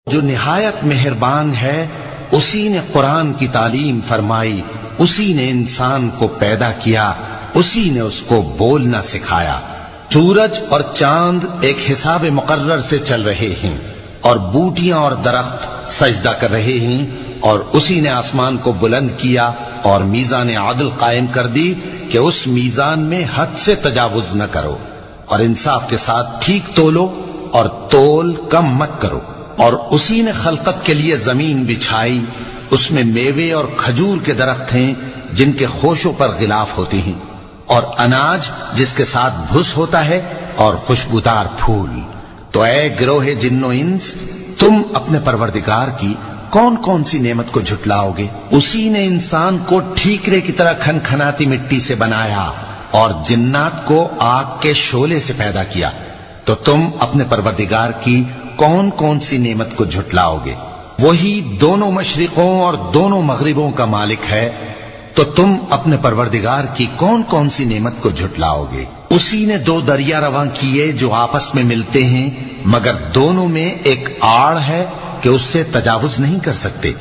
جو نہایت مہربان ہے اسی نے قرآن کی تعلیم فرمائی، اسی نے انسان کو پیدا کیا، اسی نے اس کو بولنا سکھایا۔ سورج اور چاند ایک حساب مقرر سے چل رہے ہیں اور بوٹیاں اور درخت سجدہ کر رہے ہیں، اور اسی نے آسمان کو بلند کیا اور میزان عدل قائم کر دی کہ اس میزان میں حد سے تجاوز نہ کرو، اور انصاف کے ساتھ ٹھیک تولو اور تول کم مت کرو۔ اور اسی نے خلقت کے لیے زمین بچھائی، اس میں میوے اور کھجور کے درخت ہیں جن کے خوشوں پر غلاف ہوتے ہیں، اور اناج جس کے ساتھ بھس ہوتا ہے، اور خوشبودار پھول۔ تو اے گروہ جن و انس، تم اپنے پروردگار کی کون کون سی نعمت کو جھٹلاؤ گے؟ اسی نے انسان کو ٹھیکرے کی طرح کھنکھناتی مٹی سے بنایا اور جنات کو آگ کے شعلے سے پیدا کیا۔ تو تم اپنے پروردگار کی کون کون سی نعمت کو جھٹلاؤ گے؟ وہی دونوں مشرقوں اور دونوں مغربوں کا مالک ہے، تو تم اپنے پروردگار کی کون کون سی نعمت کو جھٹلاؤ گے؟ اسی نے دو دریا رواں کیے جو آپس میں ملتے ہیں، مگر دونوں میں ایک آڑ ہے کہ اس سے تجاوز نہیں کر سکتے۔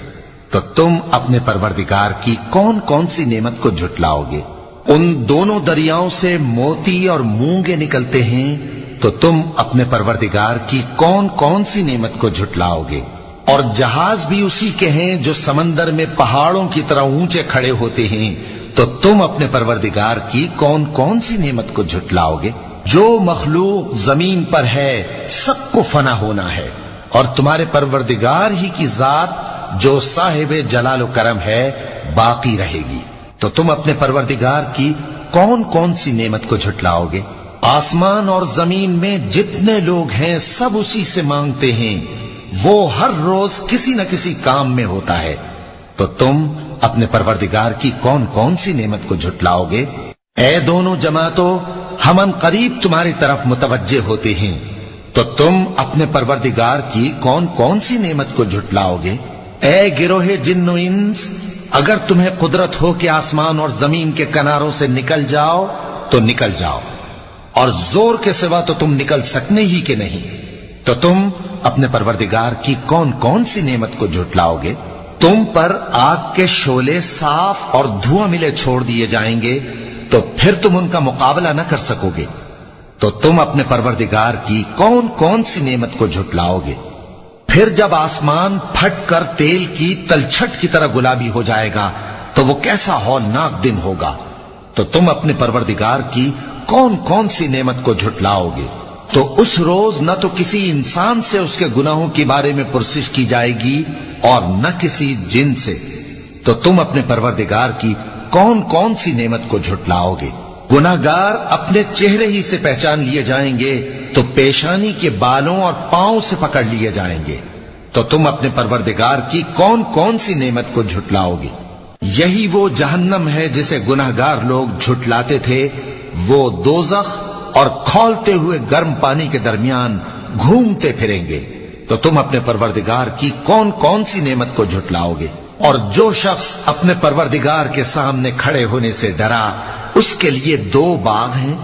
تو تم اپنے پروردگار کی کون کون سی نعمت کو جھٹلاؤ گے؟ ان دونوں دریاؤں سے موتی اور مونگے نکلتے ہیں، تو تم اپنے پروردگار کی کون کون سی نعمت کو جھٹلاؤ گے؟ اور جہاز بھی اسی کے ہیں جو سمندر میں پہاڑوں کی طرح اونچے کھڑے ہوتے ہیں، تو تم اپنے پروردگار کی کون کون سی نعمت کو جھٹلاؤ گے؟ جو مخلوق زمین پر ہے سب کو فنا ہونا ہے، اور تمہارے پروردگار ہی کی ذات جو صاحب جلال و کرم ہے باقی رہے گی۔ تو تم اپنے پروردگار کی کون کون سی نعمت کو جھٹلاؤ گے؟ آسمان اور زمین میں جتنے لوگ ہیں سب اسی سے مانگتے ہیں، وہ ہر روز کسی نہ کسی کام میں ہوتا ہے۔ تو تم اپنے پروردگار کی کون کون سی نعمت کو جھٹلاؤ گے؟ اے دونوں جماعتوں، ہم ان قریب تمہاری طرف متوجہ ہوتے ہیں، تو تم اپنے پروردگار کی کون کون سی نعمت کو جھٹلاؤ گے؟ اے گروہ جن و انس، اگر تمہیں قدرت ہو کہ آسمان اور زمین کے کناروں سے نکل جاؤ تو نکل جاؤ، اور زور کے سوا تو تم نکل سکنے ہی کہ نہیں، تو تم اپنے پروردگار کی کون کون سی نعمت کو جھٹلاؤ گے؟ تم پر آگ کے شعلے صاف اور دھواں ملے چھوڑ دیے جائیں گے، تو پھر تم ان کا مقابلہ نہ کر سکو گے۔ تو تم اپنے پروردگار کی کون کون سی نعمت کو جھٹلاؤ گے؟ پھر جب آسمان پھٹ کر تیل کی تلچھٹ کی طرح گلابی ہو جائے گا تو وہ کیسا ہولناک دن ہوگا۔ تو تم اپنے پروردگار کی کون کون سی نعمت کو جھٹلاؤ گے؟ تو اس روز نہ تو کسی انسان سے اس کے گناہوں کے بارے میں پرسش کی جائے گی اور نہ کسی جن سے۔ تو تم اپنے پروردگار کی کون کون سی نعمت کو جھٹلاؤ گے؟ گناہگار اپنے چہرے ہی سے پہچان لیے جائیں گے تو پیشانی کے بالوں اور پاؤں سے پکڑ لیے جائیں گے۔ تو تم اپنے پروردگار کی کون کون سی نعمت کو جھٹلاؤ گے؟ یہی وہ جہنم ہے جسے گناہگار لوگ جھٹلاتے تھے، وہ دوزخ اور کھولتے ہوئے گرم پانی کے درمیان گھومتے پھریں گے۔ تو تم اپنے پروردگار کی کون کون سی نعمت کو جھٹلاؤ گے؟ اور جو شخص اپنے پروردگار کے سامنے کھڑے ہونے سے ڈرا اس کے لیے دو باغ ہیں،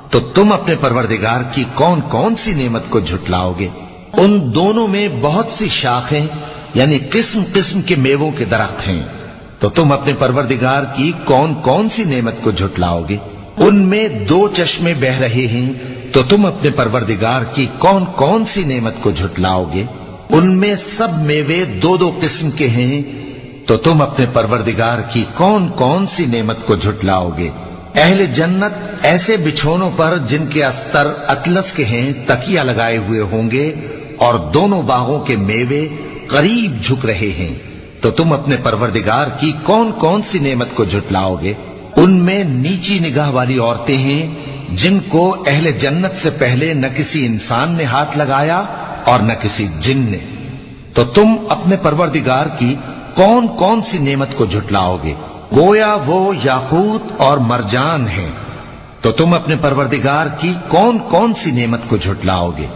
تو تم اپنے پروردگار کی کون کون سی نعمت کو جھٹلاؤ گے؟ ان دونوں میں بہت سی شاخیں یعنی قسم قسم کے میووں کے درخت ہیں، تو تم اپنے پروردگار کی کون کون سی نعمت کو جھٹلاؤ گے؟ ان میں دو چشمے بہ رہے ہیں، تو تم اپنے پروردگار کی کون کون سی نعمت کو جھٹلاؤ گے؟ ان میں سب میوے دو دو قسم کے ہیں، تو تم اپنے پروردگار کی کون کون سی نعمت کو جھٹلاؤ گے؟ اہل جنت ایسے بچھونوں پر جن کے استر اطلس کے ہیں تکیہ لگائے ہوئے ہوں گے، اور دونوں باغوں کے میوے قریب جھک رہے ہیں، تو تم اپنے پروردگار کی کون کون سی نعمت کو جھٹلاؤ گے؟ ان میں نیچی نگاہ والی عورتیں ہیں جن کو اہل جنت سے پہلے نہ کسی انسان نے ہاتھ لگایا اور نہ کسی جن نے۔ تو تم اپنے پروردگار کی کون کون سی نعمت کو جھٹلاؤ گے؟ گویا وہ یاقوت اور مرجان ہیں، تو تم اپنے پروردگار کی کون کون سی نعمت کو جھٹلاؤ گے؟